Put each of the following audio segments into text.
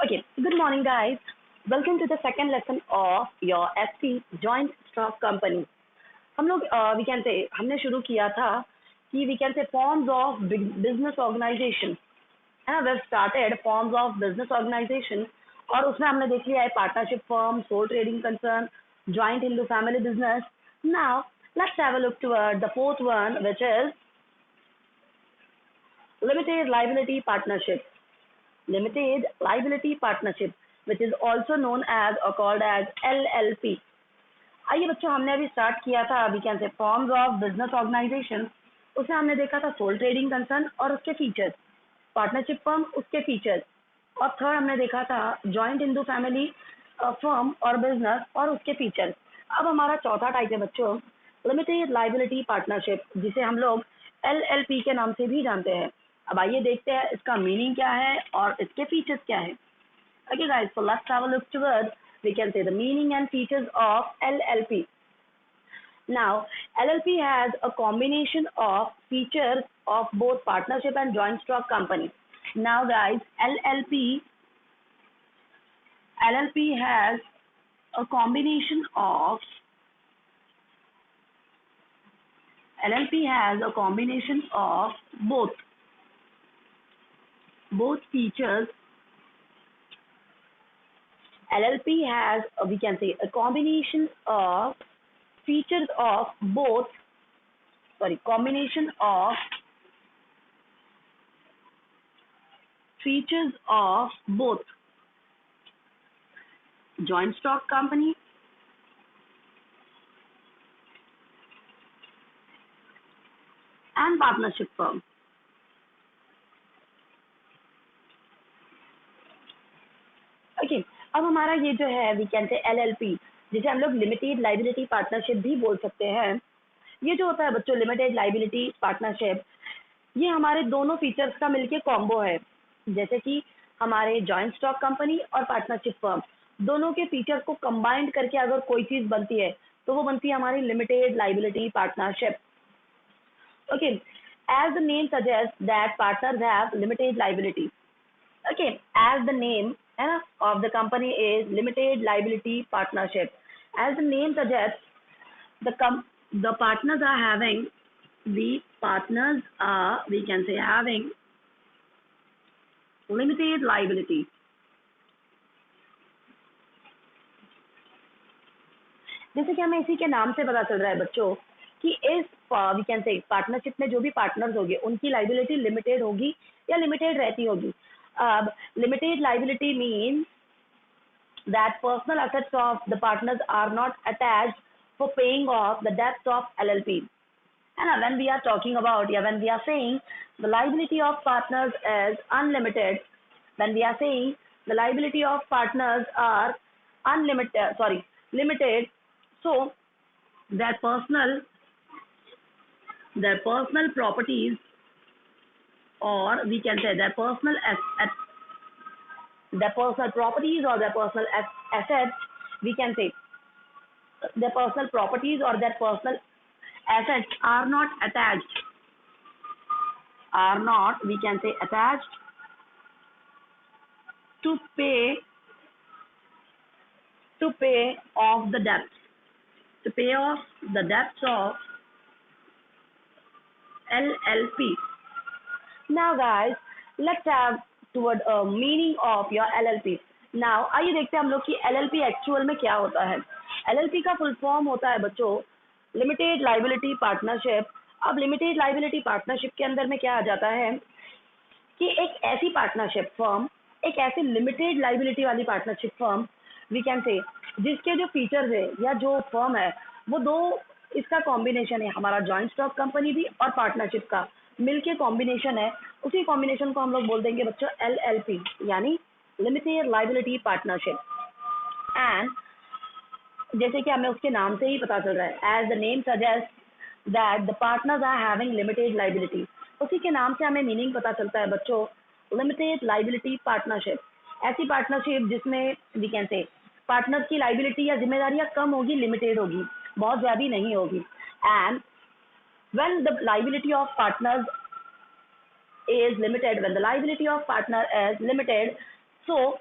Okay, good morning, guys. Welcome to the second lesson of your SC Joint Stock Company. हम लोग we can से हमने शुरू किया था कि we can say forms of business organisation है ना। We've started forms of business organisation और उसमें हमने देख लिया है partnership firm, sole trading concern, joint Indo family business. Now let's have a look toward the fourth one which is limited liability partnership. Limited liability partnership, which is also known as or called as LLP. आइए बच्चों, हमने अभी start किया था we can say forms of business organisation. उसमें हमने देखा था सोल ट्रेडिंग कंसर्न और उसके फीचर्स, पार्टनरशिप फर्म उसके फीचर्स, और थर्ड हमने देखा था जॉइंट हिंदू फैमिली फर्म और बिजनेस और उसके फीचर्स. अब हमारा चौथा टाइप है बच्चों लिमिटेड लायबिलिटी पार्टनरशिप, जिसे हम लोग LLP के नाम से भी जानते हैं. अब आइए देखते हैं इसका मीनिंग क्या है और इसके फीचर्स क्या है. Okay guys, so let's have a look towards we can say the meaning and features of LLP. Now, LLP has a combination of features of both partnership and joint stock company. Now guys, LLP has a combination of both features. LLP has we can say a combination of features of both joint stock company and partnership firm. Okay, अब हमारा ये जो है we can से LLP, जिसे हम लोग limited liability partnership भी बोल सकते हैं. ये जो होता है बच्चों लिमिटेड लायबिलिटी पार्टनरशिप, ये हमारे दोनों फीचर्स का मिलके कॉम्बो है. जैसे कि हमारे जॉइंट स्टॉक कंपनी और पार्टनरशिप फर्म दोनों के फीचर्स को कंबाइंड करके अगर कोई चीज बनती है तो वो बनती है हमारी limited liability partnership. Okay, as the name suggest that partners have limited liability. Okay, as the name of the company is limited liability partnership. As the name suggests, the partners are having we can say having limited liability. जैसे कि हमें इसी के नाम से पता चल रहा है बच्चों कि इस वी कैन से पार्टनरशिप में जो भी पार्टनर्स होंगे उनकी लाइबिलिटी लिमिटेड होगी या लिमिटेड रहती होगी. Limited liability means that personal assets of the partners are not attached for paying off the debts of LLP. And when we are talking about, when we are saying the liability of partners is unlimited, when we are saying the liability of partners are limited, so their personal properties, or we can say their personal properties or their personal assets, we can say their personal properties or their personal assets are not we can say attached to pay off the debts of LLP. Now guys, let's have toward a meaning of your LLP. Now आइए देखते हैं हम लोग कि LLP actual में क्या होता है. LLP का फुल फॉर्म होता है बच्चों लिमिटेड लायबिलिटी पार्टनरशिप. अब लिमिटेड लायबिलिटी पार्टनरशिप के अंदर में क्या आ जाता है कि एक ऐसी पार्टनरशिप फर्म, एक ऐसी लिमिटेड लायबिलिटी वाली partnership firm we can say जिसके जो फीचर्स है या जो फर्म है वो दो, इसका कॉम्बिनेशन है. हमारा जॉइंट स्टॉक कंपनी भी और पार्टनरशिप का मिलके कॉम्बिनेशन है. उसी कॉम्बिनेशन को हम लोग बोल देंगे बच्चों LLP, यानी लिमिटेड लायबिलिटी पार्टनरशिप. एंड जैसे कि हमें उसके नाम से ही पता चल रहा है, as the name suggest that the partners are having limited liability. उसी के नाम से हमें मीनिंग पता चलता है बच्चों लिमिटेड लायबिलिटी पार्टनरशिप. ऐसी पार्टनरशिप जिसमें वी कैन से पार्टनर्स की लायबिलिटी या जिम्मेदारियां कम होगी, लिमिटेड होगी, बहुत ज्यादा नहीं होगी. And when the liability of partners is limited, when the liability of partner is limited, so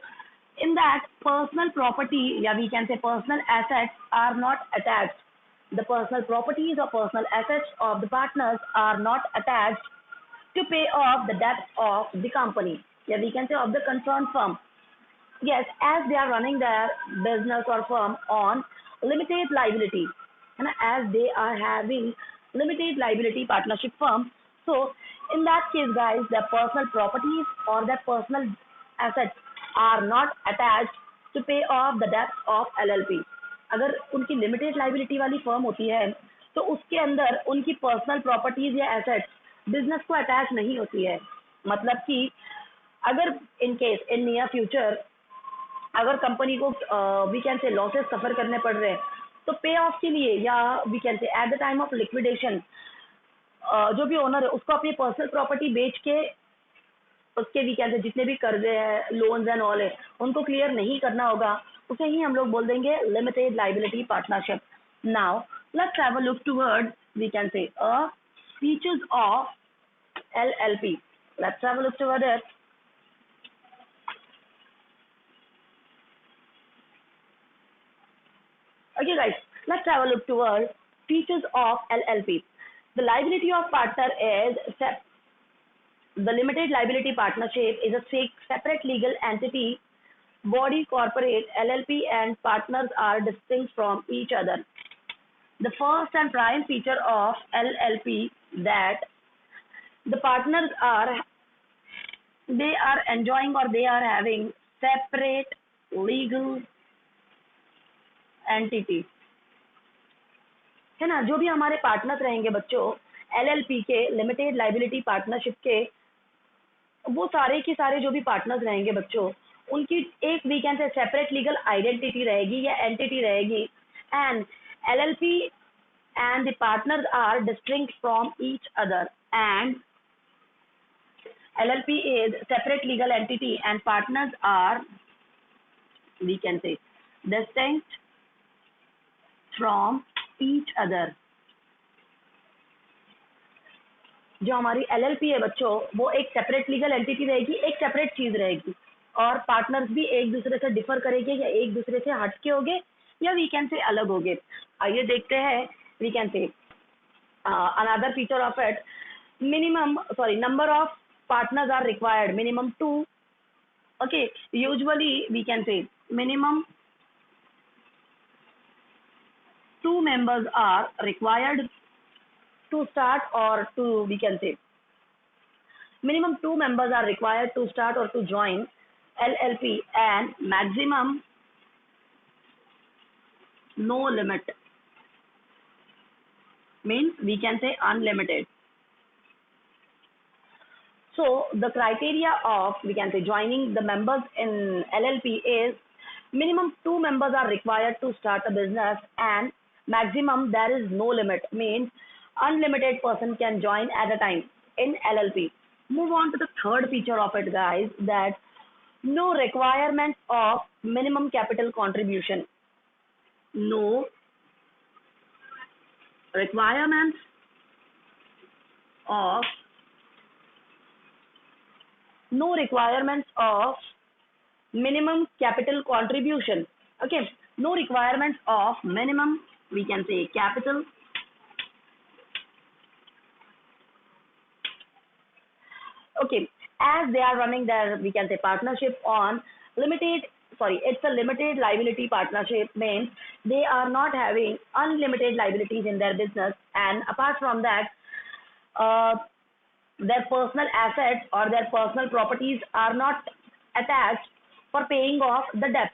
In that, personal property, yeah, we can say personal assets are not attached. The personal properties or personal assets of the partners are not attached to pay off the debts of the company. Yeah, we can say of the concerned firm. Yes, as they are running their business or firm on limited liability, and as they are having limited liability partnership firm, so in that case, guys, their personal properties or their personal assets are not attached to pay off the debts of LLP. अगर उनकी limited liability वाली firm होती है तो उसके अंदर उनकी personal properties या एसेट्स बिजनेस को अटैच नहीं होती है। मतलब कि अगर in case in near future अगर कंपनी को वी कैन से लॉसेस सफर करने पड़ रहे हैं तो पे ऑफ के लिए या we can say at the time of liquidation जो भी ओनर है उसको अपनी पर्सनल प्रॉपर्टी बेच के उसके वी कैन से जितने भी कर्जे हैं लोन्स एंड ऑल है उनको क्लियर नहीं करना होगा, उसे ही हम लोग बोल देंगे limited liability partnership. Now let's have a look toward we can say features of LLP। Let's have a look toward it. Okay, guys, let's have a look toward features of LLP. The liability of partner is the limited liability partnership is a separate legal entity, body corporate. LLP and partners are distinct from each other. The first and prime feature of LLP that the partners are enjoying or they are having separate legal entity है ना। जो भी हमारे partners रहेंगे बच्चों LLP के limited liability partnership के, वो सारे के सारे जो भी पार्टनर्स रहेंगे बच्चों उनकी एक we can say separate legal identity रहेगी या एंटिटी रहेगी। And LLP and the partners are distinct from each other, and LLP is separate legal entity and partners are we can say distinct from each other। जो हमारी LLP है बच्चों वो एक separate legal entity रहेगी, एक separate चीज रहेगी, और पार्टनर्स भी एक दूसरे से डिफर करेंगे या एक दूसरे से हटके होंगे या वी कैन से अलग होंगे। आइए देखते हैं we can say another feature of it, number of partners are required, minimum 2। okay, usually we can say minimum 2 members are required to start or to we can say minimum 2 members are required to start or to join LLP, and maximum no limit means we can say unlimited। So the criteria of we can say joining the members in LLP is minimum 2 members are required to start a business, and maximum there is no limit means unlimited person can join at a time in LLP। Move on to the third feature of it, guys, that no requirements of minimum capital contribution, no requirements of minimum capital contribution। okay, no requirements of minimum we can say capital okay, as they are running their we can say partnership on it's a limited liability partnership means they are not having unlimited liabilities in their business, and apart from that their personal assets or their personal properties are not attached for paying off the debt।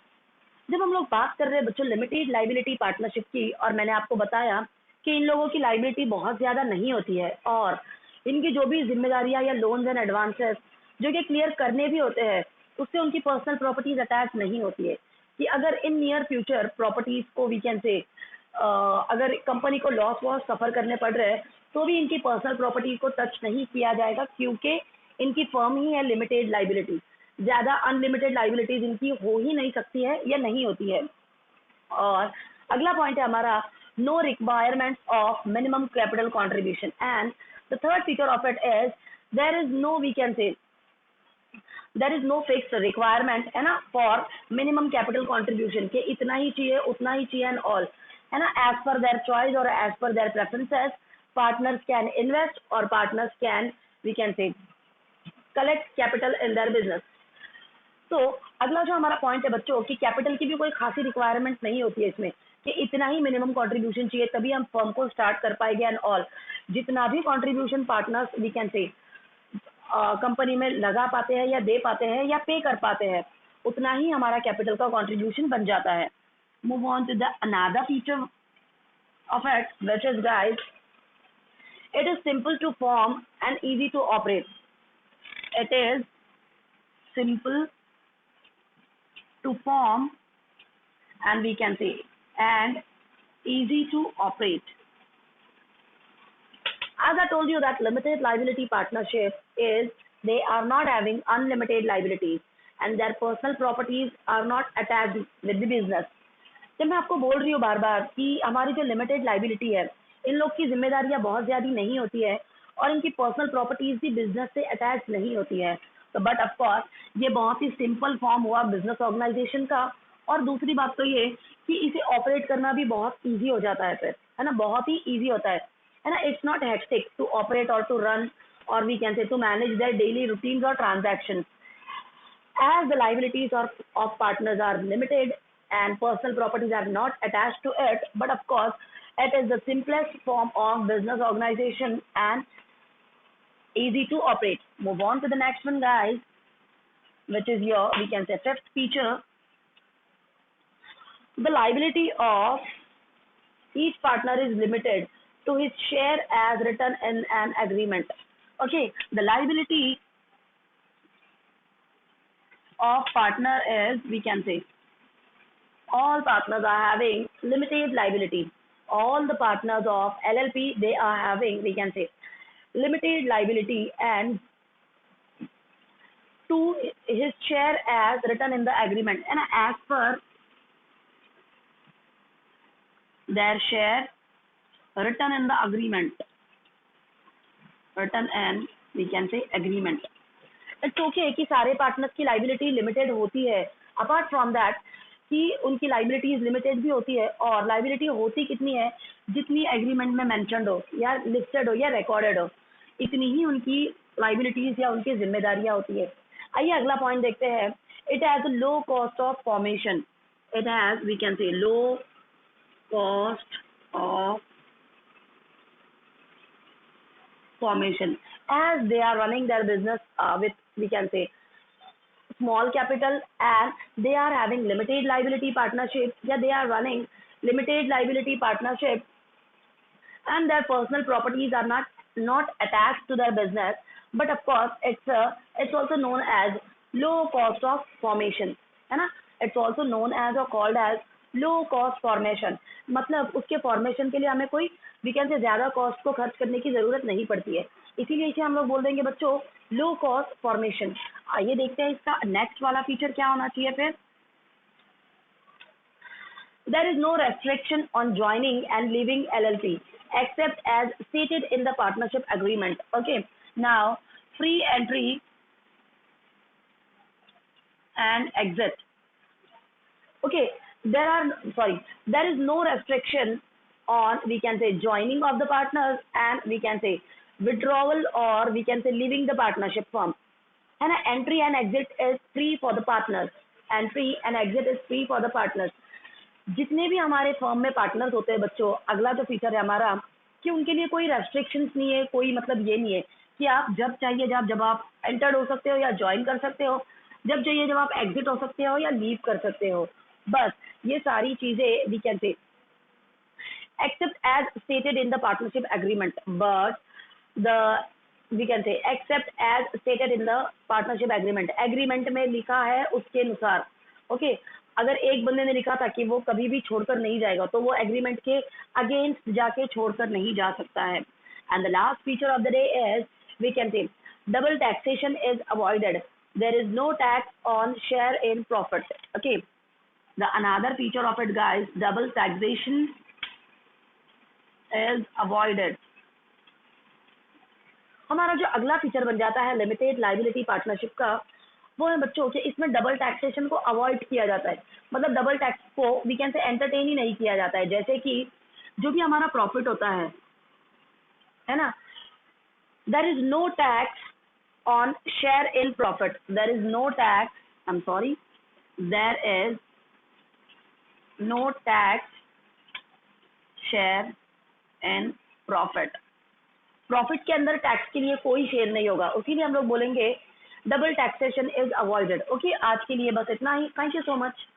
जब हम लोग बात कर रहे हैं बच्चों limited liability partnership की, और मैंने आपको बताया कि इन लोगों की लाइबिलिटी बहुत ज्यादा नहीं होती है और इनकी जो भी जिम्मेदारियां या लोन्स एंड एडवांसेस जो कि क्लियर करने भी होते हैं उससे उनकी पर्सनल प्रॉपर्टीज अटैच नहीं होती है। कि अगर इन नियर फ्यूचर प्रॉपर्टीज को वी कैन से अगर कंपनी को लॉस वॉस सफर करने पड़ रहे हैं तो भी इनकी पर्सनल प्रॉपर्टी को टच नहीं किया जाएगा, क्योंकि इनकी फर्म ही है लिमिटेड लाइबिलिटी। ज्यादा अनलिमिटेड लाइबिलिटीज इनकी हो ही नहीं सकती है या नहीं होती है। और अगला पॉइंट है हमारा no requirements of minimum capital contribution, and the third feature of it is there is no we can say there is no fix requirement, है ना, फॉर मिनिमम कैपिटल कंट्रीब्यूशन के इतना ही चाहिए उतना ही चाहिए एंड ऑल, है ना, एज पर देयर चॉइस और as per their preferences partners can invest और partners can we can say collect capital in their business. तो अगला जो हमारा पॉइंट है बच्चों कि कैपिटल की भी कोई खासी रिक्वायरमेंट नहीं होती है इसमें कि इतना ही मिनिमम कंट्रीब्यूशन चाहिए तभी हम फर्म को स्टार्ट कर पाएंगे एंड ऑल। जितना भी contribution partners we can say company में लगा पाते हैं या दे पाते हैं या पे कर पाते हैं उतना ही हमारा कैपिटल का कंट्रीब्यूशन बन जाता है। Move on to the another feature of it, which is guys, it is simple to form and easy to operate. It is simple to form and we can say and easy to operate. As I told you that limited liability partnership is they are not having unlimited liabilities and their personal properties are not attached with the business. जब मैं आपको बोल रही हूँ बार बार कि हमारी जो limited liability है इन लोग की जिम्मेदारियां बहुत ज्यादा नहीं होती है और इनकी पर्सनल प्रॉपर्टीज भी बिजनेस से अटैच नहीं होती है, तो बट ऑफ कोर्स ये बहुत ही सिंपल फॉर्म हुआ बिजनेस ऑर्गेनाइजेशन का। और दूसरी बात तो ये कि इसे ऑपरेट करना भी बहुत ईजी हो जाता है फिर, है ना, बहुत ही ईजी होता है ना। It's not hectic to operate और टू रन और we can say to manage their daily routines और transactions as the liabilities of partners are limited and personal properties are not attached to it, but of course it is the simplest form of business organization and easy to operate. Move on to the next one guys, which is your we can say fifth feature. The liability of each partner is limited to his share as written in an agreement. Okay, the liability of partner is we can say all partners are having limited liability. All the partners of LLP they are having we can say limited liability and to his share as written in the agreement and as per their share written in the agreement, written in we can say agreement. It's okay कि सारे partners की liability limited होती है, apart from that कि उनकी liabilities limited भी होती है और लाइबिलिटी होती कितनी है जितनी एग्रीमेंट में मेंशन्ड हो या लिस्टेड हो या रिकॉर्डेड हो, इतनी ही उनकी लाइबिलिटीज या उनकी जिम्मेदारियां होती है। आइए अगला पॉइंट देखते हैं। It has low cost of formation, it has we can say low cost of formation as they are running their business with we can say small capital and they are having limited liability partnership, yeah they are running limited liability partnership and their personal properties are not attached to their business, but of course it's also known as low cost of formation, है ना, it's also known as or called as low cost formation. मतलब उसके formation के लिए हमें कोई we can से ज्यादा कॉस्ट को खर्च करने की जरूरत नहीं पड़ती है, इसीलिए इसे हम लोग बोल देंगे बच्चों लो कॉस्ट फॉर्मेशन। आइए देखते हैं इसका नेक्स्ट वाला फीचर क्या होना चाहिए फिर। There is no restriction on joining and leaving LLP except as stated in the partnership agreement. Okay, now free entry and exit. Okay, there is no restriction on we can say joining of the partners and we can say withdrawal or we can say leaving the partnership firm. And entry and exit is free for the partners. Entry and exit is free for the partners. जितने भी हमारे firm में partners होते हैं बच्चों, अगला जो feature है हमारा कि उनके लिए कोई रेस्ट्रिक्शंस नहीं है, कोई मतलब ये नहीं है कि आप जब चाहिए जब आप एंटर्ड हो सकते हो या ज्वाइन कर सकते हो, जब चाहिए जब आप एग्जिट हो सकते हो या लीव कर सकते हो, बस ये सारी चीजें we can say except as stated in the partnership agreement, but the we can say except as stated in the partnership agreement में लिखा है उसके अनुसार। ओके, अगर एक बंदे ने लिखा था कि वो कभी भी छोड़कर नहीं जाएगा तो वो एग्रीमेंट के अगेंस्ट जाके छोड़कर नहीं जा सकता है। And the last feature of the day is we can say double taxation is avoided, there is no tax on share in profit. Okay, the another feature of it guys, double taxation is avoided. हमारा जो अगला feature बन जाता है limited liability partnership का, वो है बच्चों कि इसमें डबल टैक्सेशन को अवॉइड किया जाता है, मतलब डबल टैक्स को वी कैन से एंटरटेन ही नहीं किया जाता है। जैसे कि जो भी हमारा प्रॉफिट होता है ना, there is no tax on share in profit. There is no tax. I'm sorry. There is no tax share in profit. Profit के अंदर टैक्स के लिए कोई शेयर नहीं होगा, इसीलिए हम लोग बोलेंगे double taxation is avoided. Okay, आज के लिए बस इतना ही। Thank you so much.